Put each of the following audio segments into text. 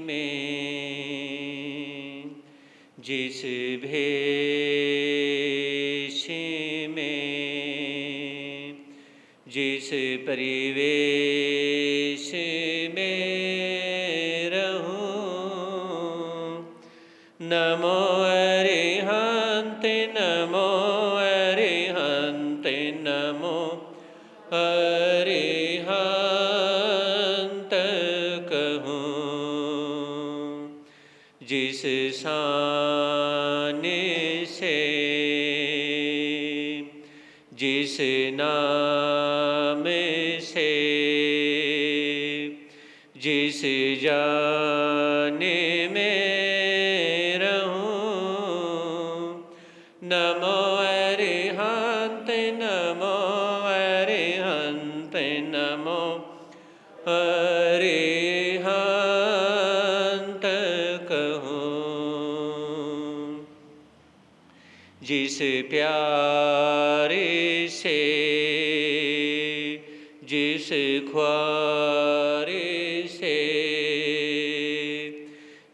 में, जिस भेष में, जिस परिवेश में रहूं। नमो अरिहंत, नमो अरिहंत, नमो अरिहंत कहूं। जिस शान से, जिस नाम से, जिस जान में रहूं। नमो अरिहंत, नमो अरिहंत, नमो अरिहंत कहूं। जिस प्यार से, जिस ख्वार से,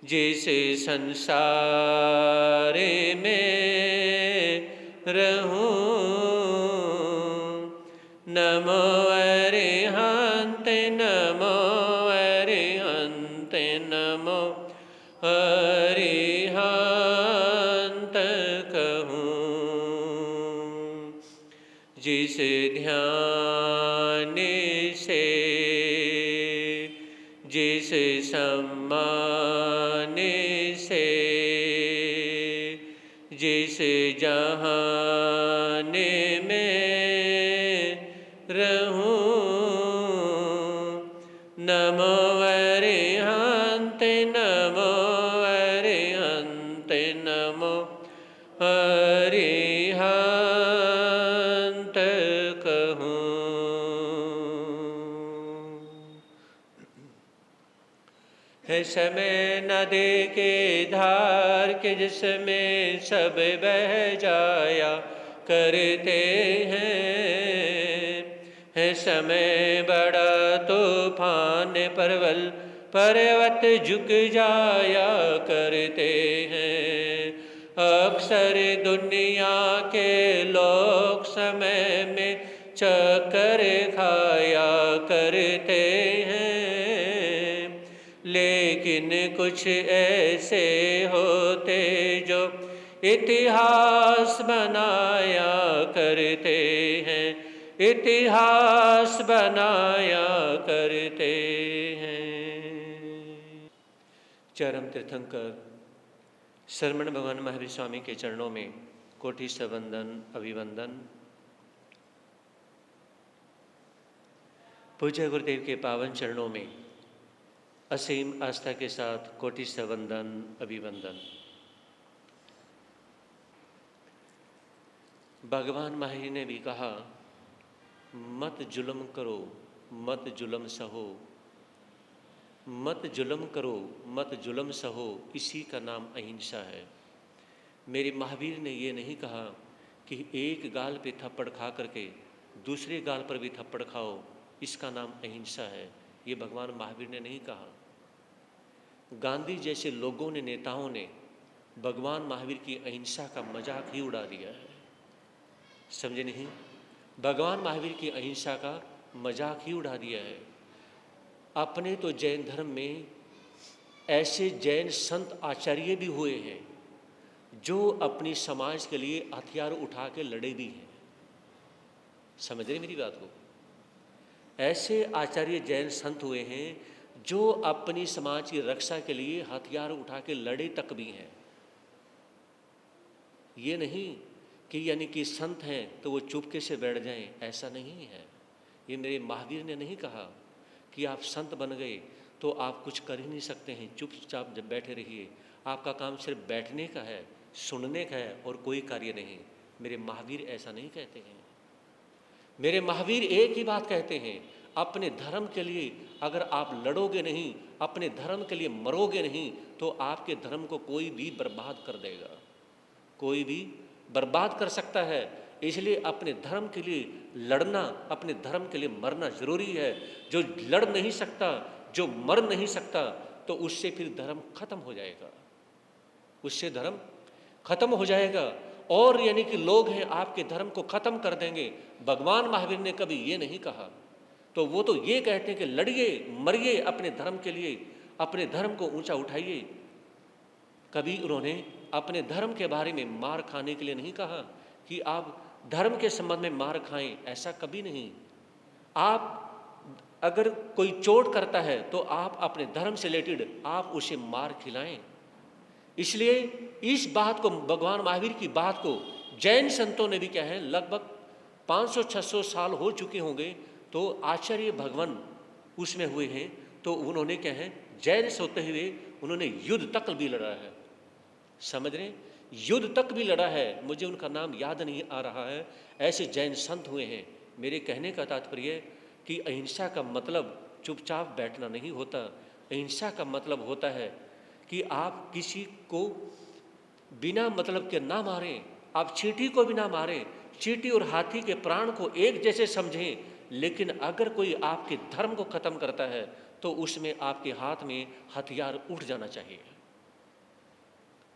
जिस संसार में रहूं। नमो अरिहंत, नमो अरिहंत, नमो अरिहंत कहूं। जिस ध्यान से, जिस सम्मान से, जिस जहान में रहूं। नमो अरिहंत, नमो अरिहंत, नमो अरिहंत कहूं। है समय नदी के धार के, जिसमें सब बह जाया करते हैं। है समय बड़ा तूफान, परवल पर्वत झुक जाया करते हैं। अक्सर दुनिया के लोग समय में चक्कर खाया करते हैं। लेकिन कुछ ऐसे होते जो इतिहास बनाया करते हैं, इतिहास बनाया करते हैं। चरम तीर्थंकर शरमण भगवान महावीर स्वामी के चरणों में कोटि से वंदन अभिवंदन। पूज्य गुरुदेव के पावन चरणों में असीम आस्था के साथ कोटि से वंदन अभिवंदन। भगवान महावीर ने भी कहा, मत जुल्म करो, मत जुल्म सहो, मत जुल्म करो, मत जुल्म सहो, इसी का नाम अहिंसा है। मेरे महावीर ने ये नहीं कहा कि एक गाल पे थप्पड़ खा करके दूसरे गाल पर भी थप्पड़ खाओ, इसका नाम अहिंसा है। ये भगवान महावीर ने नहीं कहा। गांधी जैसे लोगों ने, नेताओं ने भगवान महावीर की अहिंसा का मजाक ही उड़ा दिया है। समझे नहीं? भगवान महावीर की अहिंसा का मजाक ही उड़ा दिया है। अपने तो जैन धर्म में ऐसे जैन संत आचार्य भी हुए हैं जो अपनी समाज के लिए हथियार उठा के लड़े भी हैं। समझ रहे मेरी बात को? ऐसे आचार्य जैन संत हुए हैं जो अपनी समाज की रक्षा के लिए हथियार उठा के लड़े तक भी हैं। ये नहीं कि यानी कि संत हैं तो वो चुपके से बैठ जाएं, ऐसा नहीं है। ये मेरे महावीर ने नहीं कहा कि आप संत बन गए तो आप कुछ कर ही नहीं सकते हैं, चुपचाप जब बैठे रहिए। आपका काम सिर्फ बैठने का है, सुनने का है और कोई कार्य नहीं। मेरे महावीर ऐसा नहीं कहते हैं। मेरे महावीर एक ही बात कहते हैं, अपने धर्म के लिए अगर आप लड़ोगे नहीं, अपने धर्म के लिए मरोगे नहीं, तो आपके धर्म को कोई भी बर्बाद कर देगा, कोई भी बर्बाद कर सकता है। इसलिए अपने धर्म के लिए लड़ना, अपने धर्म के लिए मरना जरूरी है। जो लड़ नहीं सकता, जो मर नहीं सकता, तो उससे फिर धर्म खत्म हो जाएगा, उससे धर्म खत्म हो जाएगा। और यानी कि लोग हैं आपके धर्म को खत्म कर देंगे। भगवान महावीर ने कभी ये नहीं कहा। तो वो तो ये कहते हैं कि लड़िए मरिए अपने धर्म के लिए, अपने धर्म को ऊंचा उठाइए। कभी उन्होंने अपने धर्म के बारे में मार खाने के लिए नहीं कहा कि आप धर्म के संबंध में मार खाएं, ऐसा कभी नहीं। आप अगर कोई चोट करता है तो आप अपने धर्म से रिलेटेड आप उसे मार खिलाएं। इसलिए इस बात को, भगवान महावीर की बात को जैन संतों ने भी क्या है, लगभग 500-600 साल हो चुके होंगे, तो आचार्य भगवान उसमें हुए हैं, तो उन्होंने क्या है, जैन होते हुए उन्होंने युद्ध तक भी लड़ा है। समझ रहे, युद्ध तक भी लड़ा है। मुझे उनका नाम याद नहीं आ रहा है। ऐसे जैन संत हुए हैं। मेरे कहने का तात्पर्य कि अहिंसा का मतलब चुपचाप बैठना नहीं होता। अहिंसा का मतलब होता है कि आप किसी को बिना मतलब के ना मारें, आप चींटी को भी ना मारें, चींटी और हाथी के प्राण को एक जैसे समझें। लेकिन अगर कोई आपके धर्म को खत्म करता है तो उसमें आपके हाथ में हथियार उठ जाना चाहिए।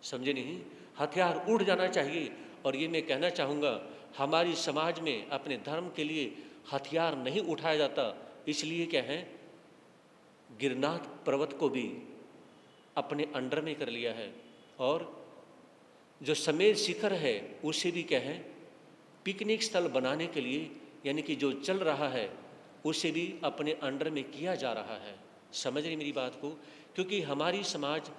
समझे नहीं, हथियार उठ जाना चाहिए। और ये मैं कहना चाहूँगा, हमारी समाज में अपने धर्म के लिए हथियार नहीं उठाया जाता। इसलिए क्या है, गिरनाथ पर्वत को भी अपने अंडर में कर लिया है, और जो समेर शिखर है उसे भी क्या है, पिकनिक स्थल बनाने के लिए, यानी कि जो चल रहा है उसे भी अपने अंडर में किया जा रहा है। समझ रही मेरी बात को? क्योंकि हमारी समाज,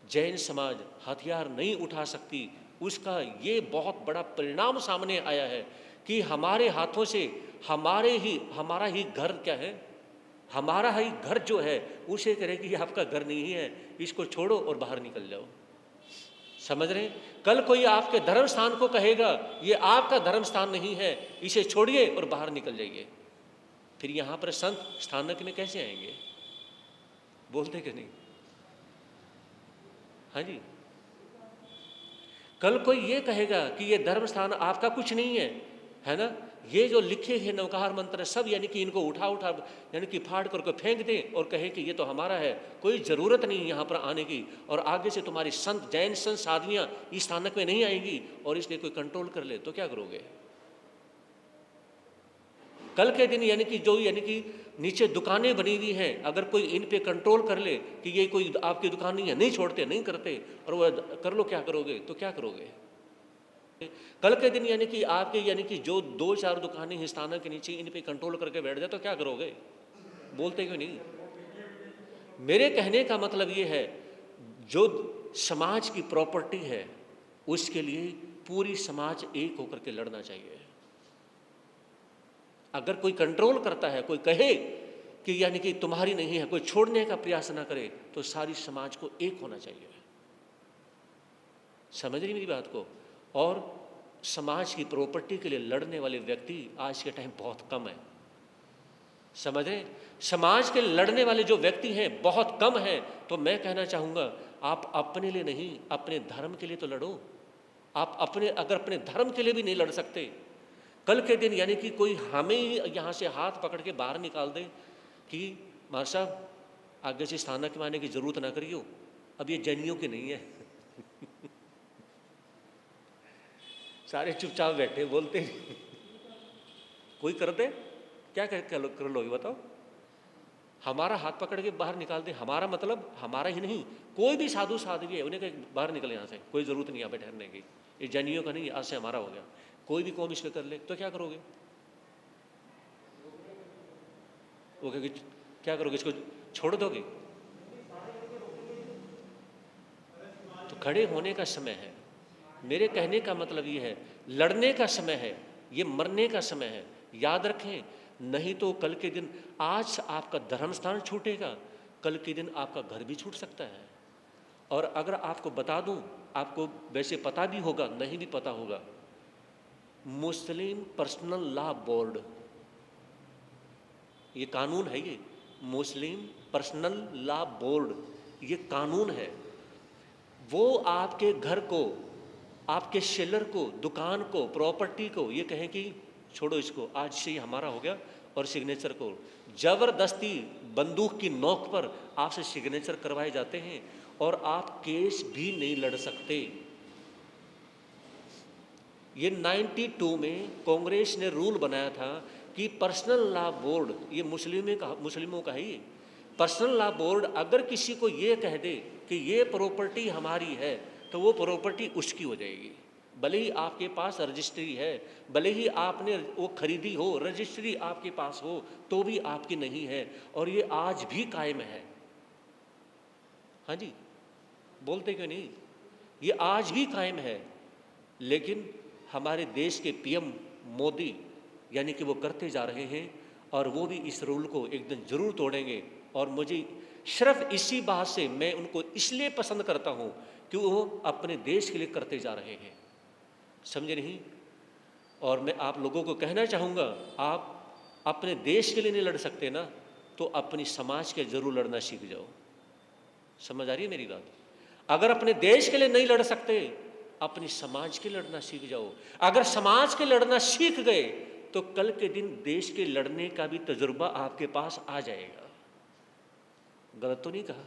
जैन समाज हथियार नहीं उठा सकती। उसका ये बहुत बड़ा परिणाम सामने आया है कि हमारे हाथों से हमारा ही घर क्या है, हमारा ही घर जो है उसे कहे कि आपका घर नहीं है, इसको छोड़ो और बाहर निकल जाओ। समझ रहे? कल कोई आपके धर्म स्थान को कहेगा ये आपका धर्म स्थान नहीं है, इसे छोड़िए और बाहर निकल जाइए। फिर यहाँ पर संत स्थानक में कैसे आएंगे? बोलते कि नहीं? हाँ जी। कल कोई ये कहेगा कि ये धर्म स्थान आपका कुछ नहीं है ना, ये जो लिखे हैं नवकार मंत्र सब, यानी कि इनको उठा यानी कि फाड़ करके फेंक दें और कहे कि ये तो हमारा है, कोई ज़रूरत नहीं यहाँ पर आने की, और आगे से तुम्हारी संत, जैन संत साधवियाँ इस स्थानक में नहीं आएंगी, और इसलिए कोई कंट्रोल कर ले तो क्या करोगे? कल के दिन यानी कि नीचे दुकानें बनी हुई हैं, अगर कोई इन पे कंट्रोल कर ले कि ये कोई आपकी दुकान नहीं है, नहीं छोड़ते, नहीं करते, और वह कर लो, क्या करोगे? तो क्या करोगे? कल के दिन यानी कि जो 2-4 दुकानें हिस्ताना के नीचे इन पे कंट्रोल करके बैठ जाए तो क्या करोगे? बोलते क्यों नहीं? मेरे कहने का मतलब ये है, जो समाज की प्रॉपर्टी है उसके लिए पूरी समाज एक होकर के लड़ना चाहिए। अगर कोई कंट्रोल करता है, कोई कहे कि यानी कि तुम्हारी नहीं है, कोई छोड़ने का प्रयास ना करे, तो सारी समाज को एक होना चाहिए। समझ रही मेरी बात को? और समाज की प्रॉपर्टी के लिए लड़ने वाले व्यक्ति आज के टाइम बहुत कम है। समझ रहे? समाज के लड़ने वाले जो व्यक्ति हैं बहुत कम हैं। तो मैं कहना चाहूँगा, आप अपने लिए नहीं, अपने धर्म के लिए तो लड़ो। आप अगर अपने धर्म के लिए भी नहीं लड़ सकते, कल के दिन यानी कि कोई हमें यहाँ से हाथ पकड़ के बाहर निकाल दे कि मार साहब आगे से स्थानक में आने की जरूरत ना करियो, अब ये जैनियों की नहीं है। सारे चुपचाप बैठे, बोलते नहीं। कोई कर दे, क्या कर लोगे बताओ? हमारा हाथ पकड़ के बाहर निकाल दे, हमारा मतलब हमारा ही नहीं, कोई भी साधु साध्वी है उन्हें कहे बाहर निकले यहाँ से, कोई ज़रूरत नहीं यहाँ पे ठहरने की, ये जैनियों का नहीं, आज से हमारा हो गया। कोई भी कौम इसको कर ले तो क्या करोगे? वो कहेगी क्या करोगे, इसको छोड़ दोगे? तो खड़े होने का समय है। मेरे कहने का मतलब ये है, लड़ने का समय है, ये मरने का समय है। याद रखें, नहीं तो कल के दिन, आज आपका धर्म स्थान छूटेगा, कल के दिन आपका घर भी छूट सकता है। और अगर आपको बता दूं, आपको वैसे पता भी होगा, नहीं भी पता होगा, मुस्लिम पर्सनल लॉ बोर्ड, ये कानून है, ये मुस्लिम पर्सनल लॉ बोर्ड, ये कानून है। वो आपके घर को, आपके शेलर को, दुकान को, प्रॉपर्टी को ये कहें कि छोड़ो इसको, आज से ये हमारा हो गया, और सिग्नेचर को जबरदस्ती बंदूक की नोक पर आपसे सिग्नेचर करवाए जाते हैं और आप केस भी नहीं लड़ सकते। ये 92 में कांग्रेस ने रूल बनाया था कि पर्सनल लॉ बोर्ड, ये मुस्लिमों का है, ये पर्सनल लॉ बोर्ड अगर किसी को ये कह दे कि ये प्रॉपर्टी हमारी है तो वो प्रॉपर्टी उसकी हो जाएगी, भले ही आपके पास रजिस्ट्री है, भले ही आपने वो खरीदी हो, रजिस्ट्री आपके पास हो, तो भी आपकी नहीं है। और ये आज भी कायम है। हाँ जी, बोलते क्यों नहीं? ये आज भी कायम है। लेकिन हमारे देश के पीएम मोदी यानी कि वो करते जा रहे हैं और वो भी इस रूल को एक दिन जरूर तोड़ेंगे। और मुझे सिर्फ इसी बात से मैं उनको इसलिए पसंद करता हूँ कि वो अपने देश के लिए करते जा रहे हैं, समझे नहीं? और मैं आप लोगों को कहना चाहूँगा, आप अपने देश के लिए नहीं लड़ सकते ना, तो अपनी समाज के जरूर लड़ना सीख जाओ। समझ आ रही है मेरी बात? अगर अपने देश के लिए नहीं लड़ सकते, अपनी समाज के लड़ना सीख जाओ। अगर समाज के लड़ना सीख गए तो कल के दिन देश के लड़ने का भी तजुर्बा आपके पास आ जाएगा। गलत तो नहीं कहा?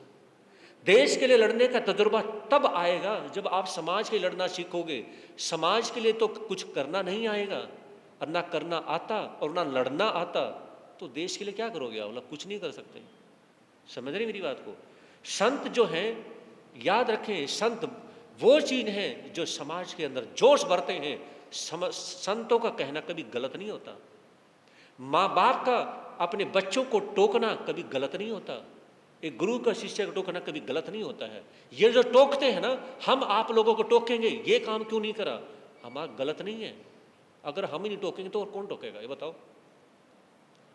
देश के लिए लड़ने का तजुर्बा तब आएगा जब आप समाज के लिए लड़ना सीखोगे। समाज के लिए तो कुछ करना नहीं आएगा, और ना करना आता और ना लड़ना आता, तो देश के लिए क्या करोगे आप? मतलब कुछ नहीं कर सकते। समझ रहे मेरी बात को? संत जो हैं, याद रखें, संत वो चीज है जो समाज के अंदर जोश भरते हैं। संतों का कहना कभी गलत नहीं होता। माँ बाप का अपने बच्चों को टोकना कभी गलत नहीं होता। एक गुरु का शिष्य को टोकना कभी गलत नहीं होता है। ये जो टोकते हैं ना, हम आप लोगों को टोकेंगे, ये काम क्यों नहीं करा, हमारा गलत नहीं है। अगर हम ही नहीं टोकेंगे तो और कौन टोकेगा, ये बताओ?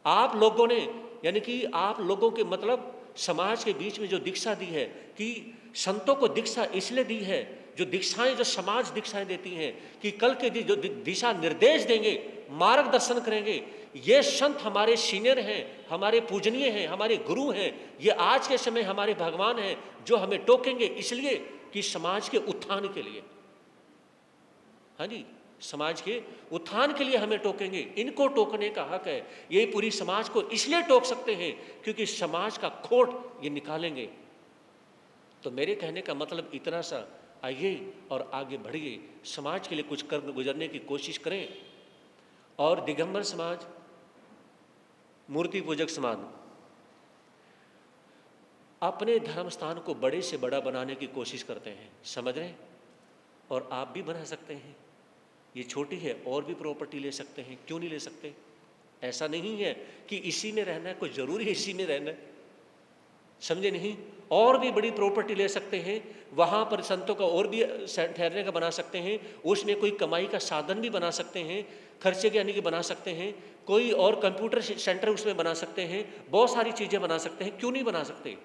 आप लोगों ने, यानी कि आप लोगों के मतलब समाज के बीच में जो दीक्षा दी है, कि संतों को दीक्षा इसलिए दी है, जो दीक्षाएं, जो समाज दीक्षाएं देती हैं कि कल के जो दिशा निर्देश देंगे, मार्गदर्शन करेंगे, ये संत हमारे सीनियर हैं, हमारे पूजनीय हैं, हमारे गुरु हैं। ये आज के समय हमारे भगवान हैं जो हमें टोकेंगे इसलिए कि समाज के उत्थान के लिए। हाँ जी, समाज के उत्थान के लिए हमें टोकेंगे। इनको टोकने का हक है। ये पूरी समाज को इसलिए टोक सकते हैं क्योंकि समाज का खोट ये निकालेंगे। तो मेरे कहने का मतलब इतना सा, आइए और आगे बढ़िए, समाज के लिए कुछ कर गुजरने की कोशिश करें। और दिगंबर समाज, मूर्ति पूजक समाज अपने धर्म स्थान को बड़े से बड़ा बनाने की कोशिश करते हैं, समझ रहे हैं? और आप भी बना सकते हैं। ये छोटी है, और भी प्रॉपर्टी ले सकते हैं, क्यों नहीं ले सकते? ऐसा नहीं है कि इसी में रहना है, कोई जरूरी है इसी में रहना है, समझे नहीं? और भी बड़ी प्रॉपर्टी ले सकते हैं, वहाँ पर संतों का और भी ठहरने का बना सकते हैं, उसमें कोई कमाई का साधन भी बना सकते हैं, खर्चे के यानी कि बना सकते हैं, कोई और कंप्यूटर सेंटर उसमें बना सकते हैं, बहुत सारी चीज़ें बना सकते हैं, क्यों नहीं बना सकते?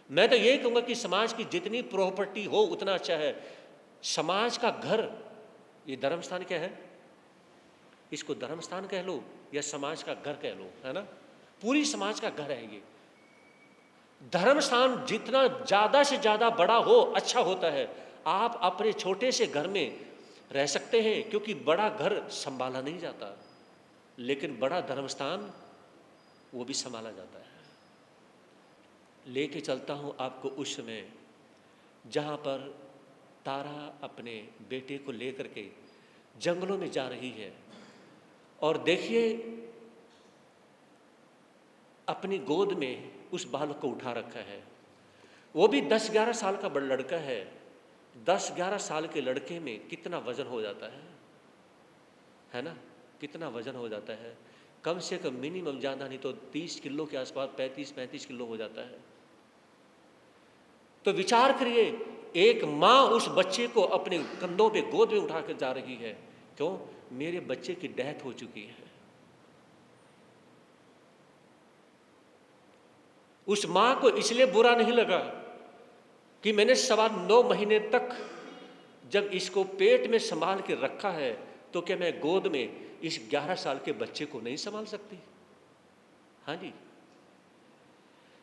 मैं तो यही कहूँगा कि समाज की जितनी प्रॉपर्टी हो उतना अच्छा है। समाज का घर, ये धर्म स्थान क्या है? इसको धर्म स्थान कह लो या समाज का घर कह लो, है ना? पूरी समाज का घर है ये। धर्म स्थान जितना ज़्यादा से ज़्यादा बड़ा हो अच्छा होता है। आप अपने छोटे से घर में रह सकते हैं क्योंकि बड़ा घर संभाला नहीं जाता, लेकिन बड़ा धर्म स्थान वो भी संभाला जाता है। लेके चलता हूँ आपको उस समय जहाँ पर तारा अपने बेटे को लेकर के जंगलों में जा रही है, और देखिए अपनी गोद में उस बालक को उठा रखा है। वो भी 10-11 साल का बड़ा लड़का है। 10-11 साल के लड़के में कितना वजन हो जाता है ना? कितना वजन हो जाता है? कम से कम मिनिमम ज़्यादा नहीं तो 30 किलो के आसपास, 35 किलो हो जाता है। तो विचार करिए, एक माँ उस बच्चे को अपने कंधों पे गोद में उठा कर जा रही है। क्यों? मेरे बच्चे की डेथ हो चुकी है। उस माँ को इसलिए बुरा नहीं लगा कि मैंने 9.25 महीने तक जब इसको पेट में संभाल के रखा है, तो क्या मैं गोद में इस 11 साल के बच्चे को नहीं संभाल सकती? हाँ जी,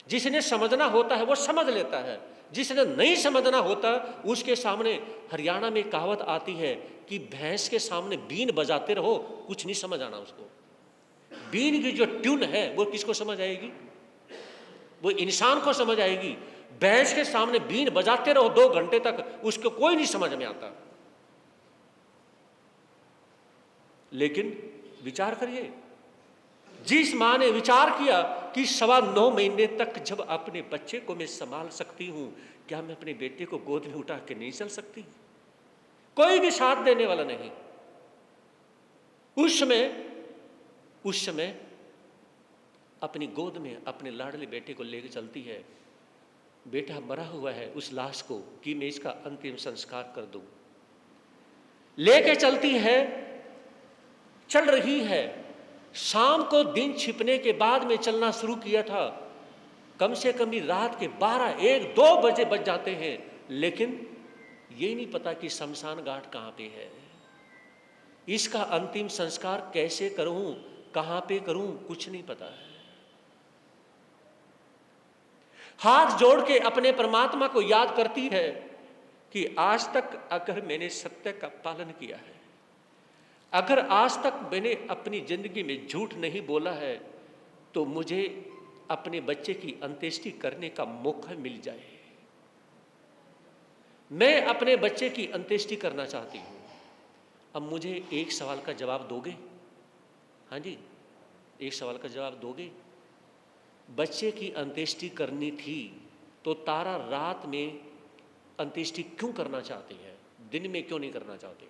जिसने समझना होता है वो समझ लेता है, जिसने नहीं समझना होता उसके सामने, हरियाणा में कहावत आती है कि भैंस के सामने बीन बजाते रहो, कुछ नहीं समझ आना उसको। बीन की जो ट्यून है वो किसको समझ आएगी? वो इंसान को समझ आएगी। भैंस के सामने बीन बजाते रहो 2 घंटे तक, उसको कोई नहीं समझ में आता। लेकिन विचार करिए, जिस मां ने विचार किया कि 9.25 महीने तक जब अपने बच्चे को मैं संभाल सकती हूं, क्या मैं अपने बेटे को गोद में उठा के नहीं चल सकती? कोई भी साथ देने वाला नहीं। उस समय अपनी गोद में अपने लाडले बेटे को लेकर चलती है। बेटा मरा हुआ है, उस लाश को कि मैं इसका अंतिम संस्कार कर दूं। लेके चलती है, चल रही है। शाम को दिन छिपने के बाद में चलना शुरू किया था। कम से कम भी रात के 12, 1, 2 बजे बज जाते हैं, लेकिन ये नहीं पता कि शमशान घाट कहां पे है, इसका अंतिम संस्कार कैसे करूं, कहां पे करूं, कुछ नहीं पता है। हाथ जोड़ के अपने परमात्मा को याद करती है कि आज तक अगर मैंने सत्य का पालन किया है, अगर आज तक मैंने अपनी जिंदगी में झूठ नहीं बोला है, तो मुझे अपने बच्चे की अंत्येष्टि करने का मौका मिल जाए। मैं अपने बच्चे की अंत्येष्टि करना चाहती हूं। अब मुझे एक सवाल का जवाब दोगे? हाँ जी, एक सवाल का जवाब दोगे? बच्चे की अंत्येष्टि करनी थी तो तारा रात में अंत्येष्टि क्यों करना चाहती है, दिन में क्यों नहीं करना चाहती?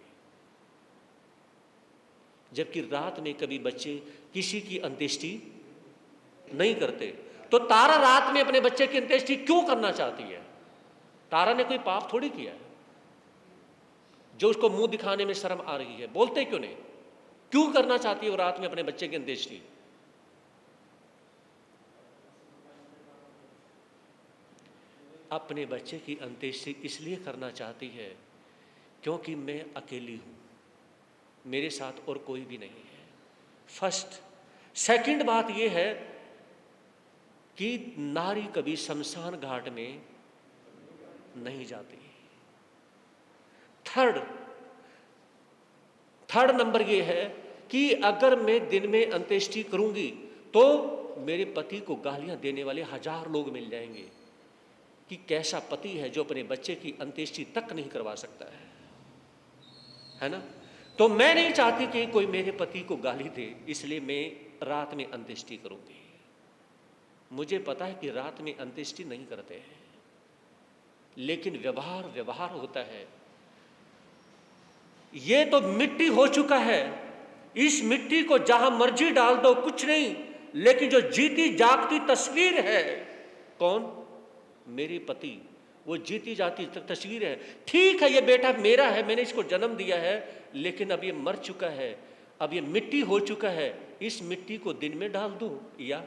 जबकि रात में कभी बच्चे किसी की अंत्येष्टि नहीं करते, तो तारा रात में अपने बच्चे की अंत्येष्टि क्यों करना चाहती है? तारा ने कोई पाप थोड़ी किया है जो उसको मुंह दिखाने में शर्म आ रही है। बोलते क्यों नहीं? क्यों करना चाहती है वो रात में अपने बच्चे की अंत्येष्टि? अपने बच्चे की अंत्येष्टि इसलिए करना चाहती है क्योंकि मैं अकेली हूं, मेरे साथ और कोई भी नहीं है। फर्स्ट। सेकंड बात यह है कि नारी कभी शमशान घाट में नहीं जाती। थर्ड नंबर यह है कि अगर मैं दिन में अंत्येष्टि करूंगी तो मेरे पति को गालियां देने वाले 1000 लोग मिल जाएंगे कि कैसा पति है जो अपने बच्चे की अंत्येष्टि तक नहीं करवा सकता है ना? तो मैं नहीं चाहती कि कोई मेरे पति को गाली दे, इसलिए मैं रात में अंत्येष्टि करूंगी। मुझे पता है कि रात में अंत्येष्टि नहीं करते हैं, लेकिन व्यवहार होता है। ये तो मिट्टी हो चुका है, इस मिट्टी को जहां मर्जी डाल दो, कुछ नहीं। लेकिन जो जीती जागती तस्वीर है, कौन? मेरे पति। वो जीती जाती तस्वीर है। ठीक है, ये बेटा मेरा है, मैंने इसको जन्म दिया है, लेकिन अब ये मर चुका है, अब ये मिट्टी हो चुका है। इस मिट्टी को दिन में डाल दूं या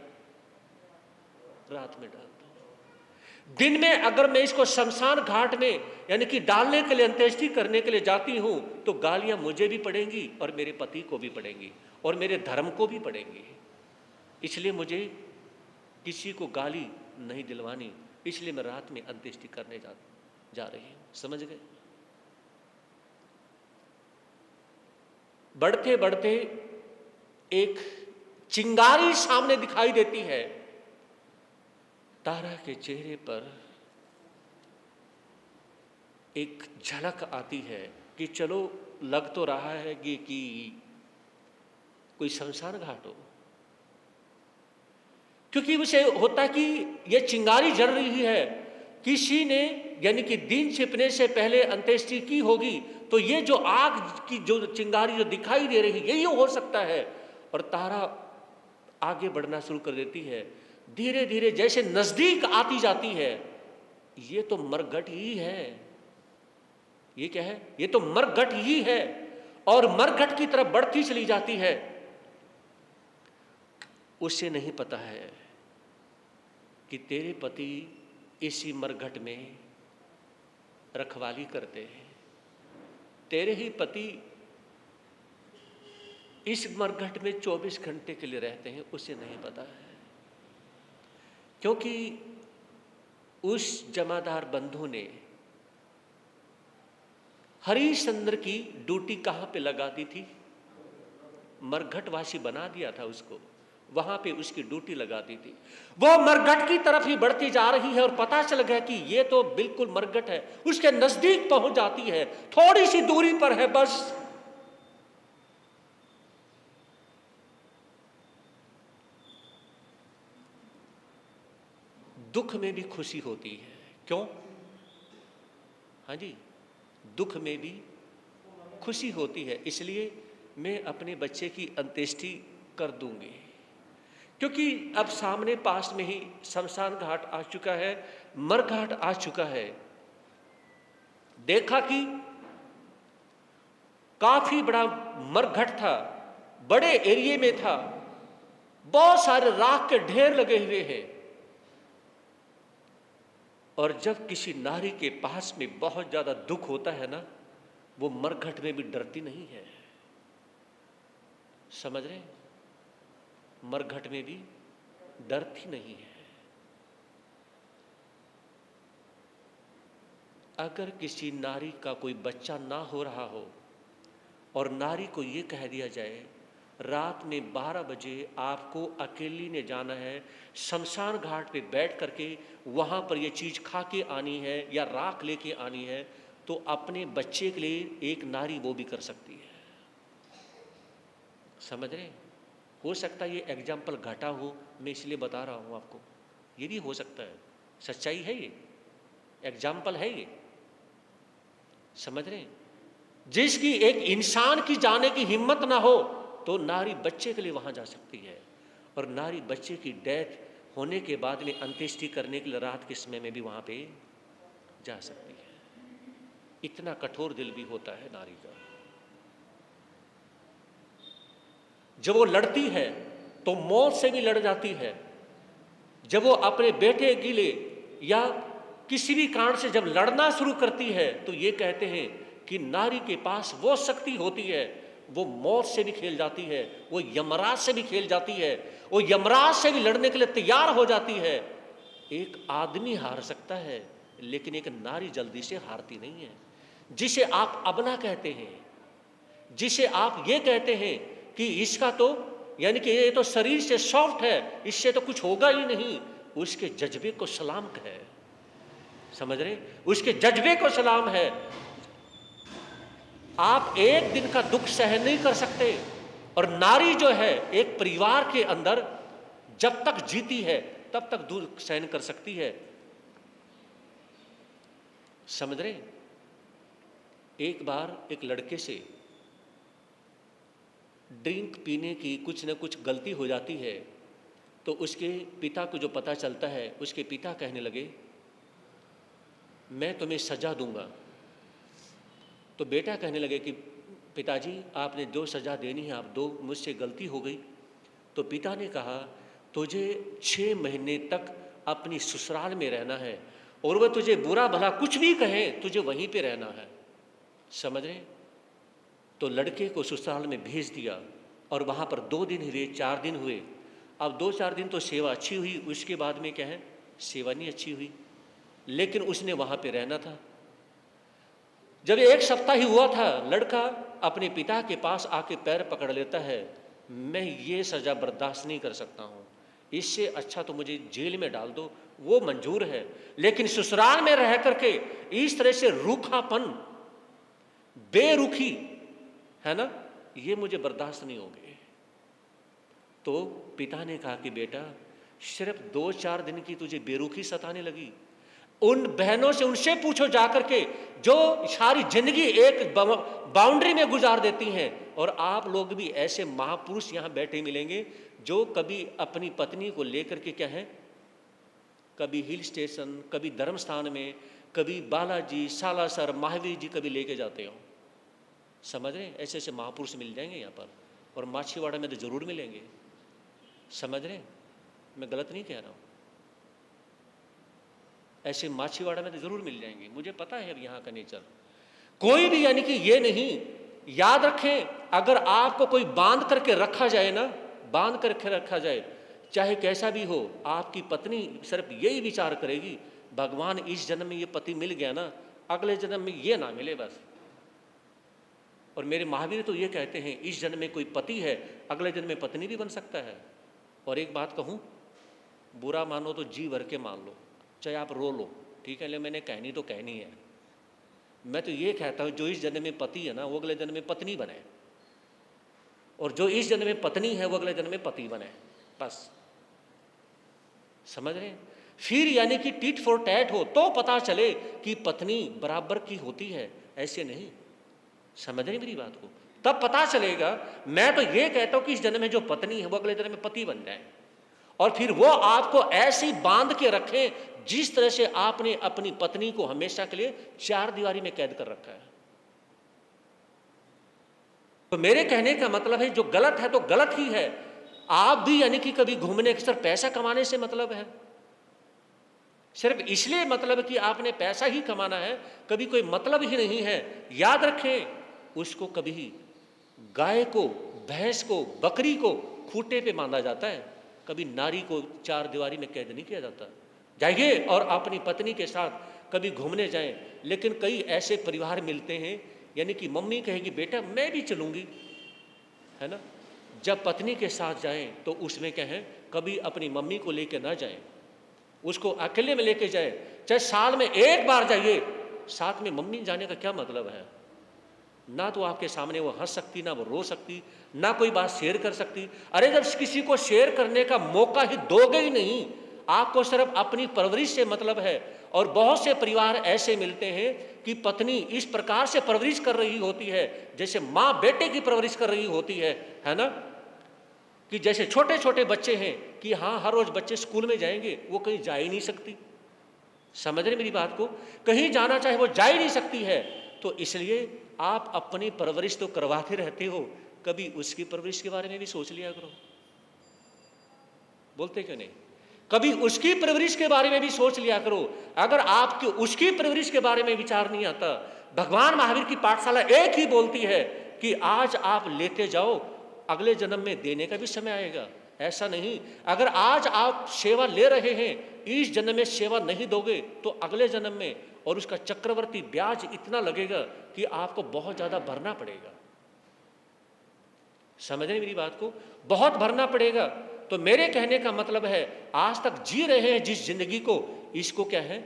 रात में डाल दूं? दिन में अगर मैं इसको शमशान घाट में यानी कि डालने के लिए, अंत्येष्टि करने के लिए जाती हूं, तो गालियां मुझे भी पड़ेंगी और मेरे पति को भी पड़ेंगी और मेरे धर्म को भी पड़ेंगी। इसलिए मुझे किसी को गाली नहीं दिलवानी, इसलिए मैं रात में अंत्येष्टि करने जा रही हूं। समझ गए? बढ़ते बढ़ते एक चिंगारी सामने दिखाई देती है। तारा के चेहरे पर एक झलक आती है कि चलो, लग तो रहा है कि कोई शमशान घाट हो, क्योंकि उसे होता कि ये चिंगारी जल रही है, किसी ने यानी कि दिन छिपने से पहले अंत्येष्टि की होगी, तो ये जो आग की जो चिंगारी जो दिखाई दे रही है, यही हो सकता है। और तारा आगे बढ़ना शुरू कर देती है। धीरे धीरे जैसे नजदीक आती जाती है, ये तो मरघट ही है। ये क्या है? ये तो मरघट ही है। और मरघट की तरफ बढ़ती चली जाती है। उसे नहीं पता है कि तेरे पति इसी मरघट में रखवाली करते हैं। तेरे ही पति इस मरघट में 24 घंटे के लिए रहते हैं, उसे नहीं पता है। क्योंकि उस जमादार बंधु ने हरिश्चंद्र की ड्यूटी कहां पे लगा दी थी? मरघटवासी बना दिया था उसको। वहां पे उसकी ड्यूटी लगा दी थी। वो मरघट की तरफ ही बढ़ती जा रही है और पता चल गया कि ये तो बिल्कुल मरघट है। उसके नजदीक पहुंच जाती है, थोड़ी सी दूरी पर है बस। दुख में भी खुशी होती है। क्यों? हाँ जी, दुख में भी खुशी होती है। इसलिए मैं अपने बच्चे की अंत्येष्टि कर दूंगी, क्योंकि अब सामने पास में ही शमशान घाट आ चुका है, मरघाट आ चुका है। देखा कि काफी बड़ा मरघट था, बड़े एरिया में था, बहुत सारे राख के ढेर लगे हुए हैं। और जब किसी नारी के पास में बहुत ज्यादा दुख होता है ना, वो मरघट में भी डरती नहीं है। समझ रहे? मरघट में भी डरती नहीं है। अगर किसी नारी का कोई बच्चा ना हो रहा हो और नारी को ये कह दिया जाए रात में 12 बजे आपको अकेली ने जाना है, शमशान घाट पे बैठ करके वहाँ पर ये चीज़ खा के आनी है या राख लेके आनी है, तो अपने बच्चे के लिए एक नारी वो भी कर सकती है। समझ रहे? हो सकता है ये एग्जाम्पल घटा हो, मैं इसलिए बता रहा हूँ आपको, ये भी हो सकता है, सच्चाई है ये, एग्जाम्पल है ये। समझ रहे? जिसकी एक इंसान की जाने की हिम्मत ना हो तो नारी बच्चे के लिए वहां जा सकती है, और नारी बच्चे की डेथ होने के बाद में अंत्येष्टि करने के लिए रात के समय में भी वहां पे जा सकती है। इतना कठोर दिल भी होता है नारी का। जब वो लड़ती है तो मौत से भी लड़ जाती है। जब वो अपने बेटे के लिए या किसी भी कारण से जब लड़ना शुरू करती है तो ये कहते हैं कि नारी के पास वो शक्ति होती है, वो मौत से भी खेल जाती है, वो यमराज से भी खेल जाती है, वो यमराज से भी लड़ने के लिए तैयार हो जाती है। एक आदमी हार सकता है लेकिन एक नारी जल्दी से हारती नहीं है। जिसे आप अबला कहते हैं, जिसे आप ये कहते हैं कि इसका तो यानी कि ये तो शरीर से सॉफ्ट है, इससे तो कुछ होगा ही नहीं, उसके जज्बे को सलाम है। समझ रहे? उसके जज्बे को सलाम है। आप एक दिन का दुख सहन नहीं कर सकते, और नारी जो है एक परिवार के अंदर जब तक जीती है तब तक दुख सहन कर सकती है। समझ रहे? एक बार एक लड़के से ड्रिंक पीने की कुछ न कुछ गलती हो जाती है, तो उसके पिता को जो पता चलता है, उसके पिता कहने लगे मैं तुम्हें सजा दूंगा। तो बेटा कहने लगे कि पिताजी आपने जो सजा देनी है आप दो, मुझसे गलती हो गई। तो पिता ने कहा तुझे 6 महीने तक अपनी ससुराल में रहना है, और वह तुझे बुरा भला कुछ भी कहे तुझे वहीं पे रहना है। समझ रहे? तो लड़के को ससुराल में भेज दिया, और वहाँ पर 2 दिन हुए, 4 दिन हुए। अब 2-4 दिन तो सेवा अच्छी हुई, उसके बाद में क्या है, सेवा नहीं अच्छी हुई, लेकिन उसने वहाँ पे रहना था। जब 1 सप्ताह ही हुआ था, लड़का अपने पिता के पास आके पैर पकड़ लेता है, मैं ये सज़ा बर्दाश्त नहीं कर सकता हूँ, इससे अच्छा तो मुझे जेल में डाल दो। वो मंजूर है, लेकिन ससुराल में रह करके इस तरह से रूखापन, बेरुखी है ना, ये मुझे बर्दाश्त नहीं होंगे। तो पिता ने कहा कि बेटा सिर्फ 2-4 दिन की तुझे बेरुखी सताने लगी, उन बहनों से उनसे पूछो जाकर के जो सारी जिंदगी एक बाउंड्री में गुजार देती हैं। और आप लोग भी ऐसे महापुरुष यहाँ बैठे मिलेंगे जो कभी अपनी पत्नी को लेकर के क्या है, कभी हिल स्टेशन, कभी धर्म स्थान में, कभी बालाजी, सालासर, महावीर जी कभी लेके जाते हो। समझ रहे? ऐसे ऐसे महापुरुष मिल जाएंगे यहाँ पर, और माछीवाड़ा में तो जरूर मिलेंगे। समझ रहे? मैं गलत नहीं कह रहा हूँ, ऐसे माछीवाड़ा में तो जरूर मिल जाएंगे, मुझे पता है अब यहाँ का नेचर। कोई भी यानी कि ये नहीं, याद रखें, अगर आपको कोई बांध करके रखा जाए ना, बांध करके रखा जाए, चाहे कैसा भी हो, आपकी पत्नी सिर्फ यही विचार करेगी भगवान इस जन्म में ये पति मिल गया ना, अगले जन्म में ये ना मिले बस। और मेरे महावीर तो ये कहते हैं इस जन्म में कोई पति है, अगले जन्म में पत्नी भी बन सकता है। और एक बात कहूँ, बुरा मानो तो जी भर के मान लो, चाहे आप रो लो, ठीक है, ले मैंने कहनी तो कहनी है। मैं तो ये कहता हूँ जो इस जन्म में पति है ना वो अगले जन्म में पत्नी बने, और जो इस जन्म में पत्नी है वो अगले जन्म में पति बने, बस। समझ रहे हैं? फिर यानी कि टिट फॉर टैट हो तो पता चले कि पत्नी बराबर की होती है, ऐसे नहीं। समझ रहे मेरी बात को? तब पता चलेगा। मैं तो ये कहता हूं कि इस जन्म में जो पत्नी है वो अगले जन्म में पति बन जाए, और फिर वो आपको ऐसी बांध के रखे जिस तरह से आपने अपनी पत्नी को हमेशा के लिए चार दीवारी में कैद कर रखा है। तो मेरे कहने का मतलब है जो गलत है तो गलत ही है। आप भी यानी कि कभी घूमने के सिर्फ पैसा कमाने से मतलब है, सिर्फ इसलिए मतलब कि आपने पैसा ही कमाना है, कभी कोई मतलब ही नहीं है। याद रखें, उसको कभी गाय को, भैंस को, बकरी को खूंटे पे बांधा जाता है, कभी नारी को चार दीवारी में कैद नहीं किया जाता। जाइए और अपनी पत्नी के साथ कभी घूमने जाएं। लेकिन कई ऐसे परिवार मिलते हैं यानी कि मम्मी कहेगी बेटा मैं भी चलूंगी, है ना, जब पत्नी के साथ जाएं तो उसमें कहें कभी अपनी मम्मी को लेकर ना जाएं, उसको अकेले में लेके जाए, चाहे साल में एक बार जाइए। साथ में मम्मी जाने का क्या मतलब है? ना तो आपके सामने वो हंस सकती, ना वो रो सकती, ना कोई बात शेयर कर सकती। अरे जब किसी को शेयर करने का मौका ही दोगे ही नहीं, आपको सिर्फ अपनी परवरिश से मतलब है। और बहुत से परिवार ऐसे मिलते हैं कि पत्नी इस प्रकार से परवरिश कर रही होती है जैसे माँ बेटे की परवरिश कर रही होती है ना, कि जैसे छोटे छोटे बच्चे हैं कि हाँ हर रोज बच्चे स्कूल में जाएंगे, वो कहीं जा ही नहीं सकती। समझ रहे मेरी बात को? कहीं जाना चाहे वो जा ही नहीं सकती है। तो इसलिए आप अपनी परवरिश तो करवाते रहते हो, कभी उसकी परवरिश के बारे में भी सोच लिया करो। बोलते क्यों नहीं? कभी उसकी परवरिश के बारे में भी सोच लिया करो। अगर आपकी उसकी परवरिश के बारे में विचार नहीं आता, भगवान महावीर की पाठशाला एक ही बोलती है कि आज आप लेते जाओ, अगले जन्म में देने का भी समय आएगा। ऐसा नहीं, अगर आज आप सेवा ले रहे हैं, इस जन्म में सेवा नहीं दोगे तो अगले जन्म में, और उसका चक्रवर्ती ब्याज इतना लगेगा कि आपको बहुत ज्यादा भरना पड़ेगा। समझ रहे मेरी बात को? बहुत भरना पड़ेगा। तो मेरे कहने का मतलब है आज तक जी रहे हैं जिस जिंदगी को, इसको क्या है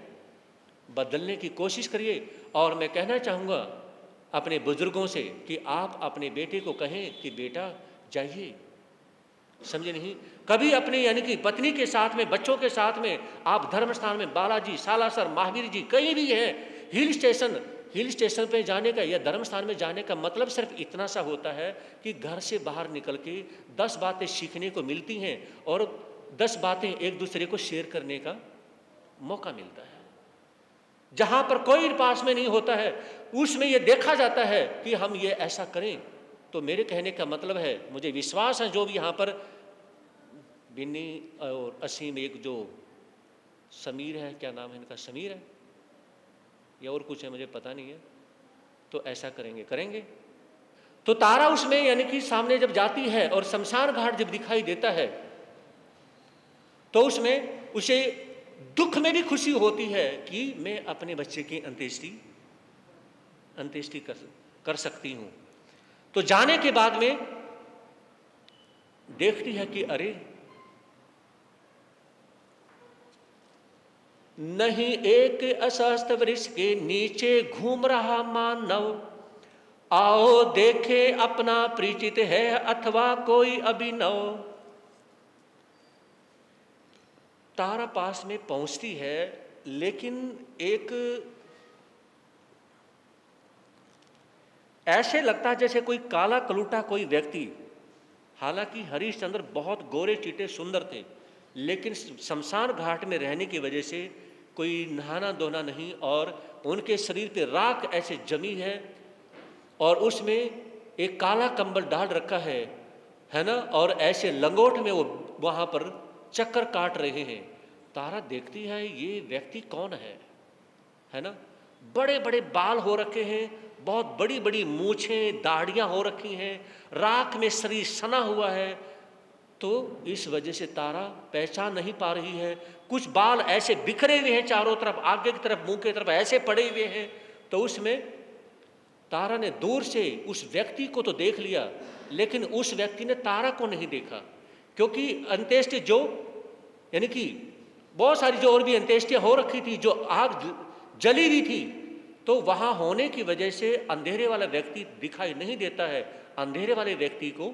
बदलने की कोशिश करिए। और मैं कहना चाहूंगा अपने बुजुर्गों से कि आप अपने बेटे को कहें कि बेटा जाइए, समझे नहीं, कभी अपने यानी कि पत्नी के साथ में, बच्चों के साथ में आप धर्म स्थान में, बालाजी, सालासर, महावीर जी कहीं भी है, हिल स्टेशन पे जाने का या धर्म स्थान में जाने का मतलब सिर्फ इतना सा होता है कि घर से बाहर निकल के 10 बातें सीखने को मिलती हैं और 10 बातें एक दूसरे को शेयर करने का मौका मिलता है। जहां पर कोई पास में नहीं होता है उसमें यह देखा जाता है कि हम ये ऐसा करें। तो मेरे कहने का मतलब है, मुझे विश्वास है जो भी यहाँ पर बिन्नी और असीम, एक जो समीर है, क्या नाम है इनका, समीर है या और कुछ है मुझे पता नहीं है, तो ऐसा करेंगे। तो तारा उसमें यानी कि सामने जब जाती है और शमशान घाट जब दिखाई देता है तो उसमें उसे दुख में भी खुशी होती है कि मैं अपने बच्चे की अंत्येष्टि कर सकती हूं। तो जाने के बाद में देखती है कि अरे नहीं एक अस्वस्थ वृक्ष के नीचे घूम रहा मानव, आओ देखे अपना परिचित है अथवा कोई अभिनव। तारा पास में पहुंचती है, लेकिन एक ऐसे लगता है जैसे कोई काला कलूटा कोई व्यक्ति, हालांकि हरिश्चंद्र बहुत गोरे चीटे सुंदर थे, लेकिन शमशान घाट में रहने की वजह से कोई नहाना धोना नहीं, और उनके शरीर पे राख ऐसे जमी है और उसमें एक काला कंबल डाल रखा है ना, और ऐसे लंगोट में वो वहां पर चक्कर काट रहे हैं। तारा देखती है ये व्यक्ति कौन है ना, बड़े बड़े बाल हो रखे हैं, बहुत बड़ी बड़ी मूछें, दाढ़ियां हो रखी हैं, राख में शरीर सना हुआ है। तो इस वजह से तारा पहचान नहीं पा रही है। कुछ बाल ऐसे बिखरे हुए हैं चारों तरफ, आगे की तरफ, मुंह की तरफ ऐसे पड़े हुए हैं। तो उसमें तारा ने दूर से उस व्यक्ति को तो देख लिया, लेकिन उस व्यक्ति ने तारा को नहीं देखा। क्योंकि अंत्येष्टि जो यानी कि बहुत सारी जो और भी अंत्येष्टियाँ हो रखी थी, जो आग जली हुई थी, तो वहाँ होने की वजह से अंधेरे वाला व्यक्ति दिखाई नहीं देता है। अंधेरे वाले व्यक्ति को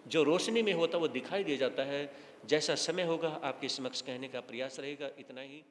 जो रोशनी में होता है वो दिखाई दे जाता है। जैसा समय होगा आपके समक्ष कहने का प्रयास रहेगा। इतना ही।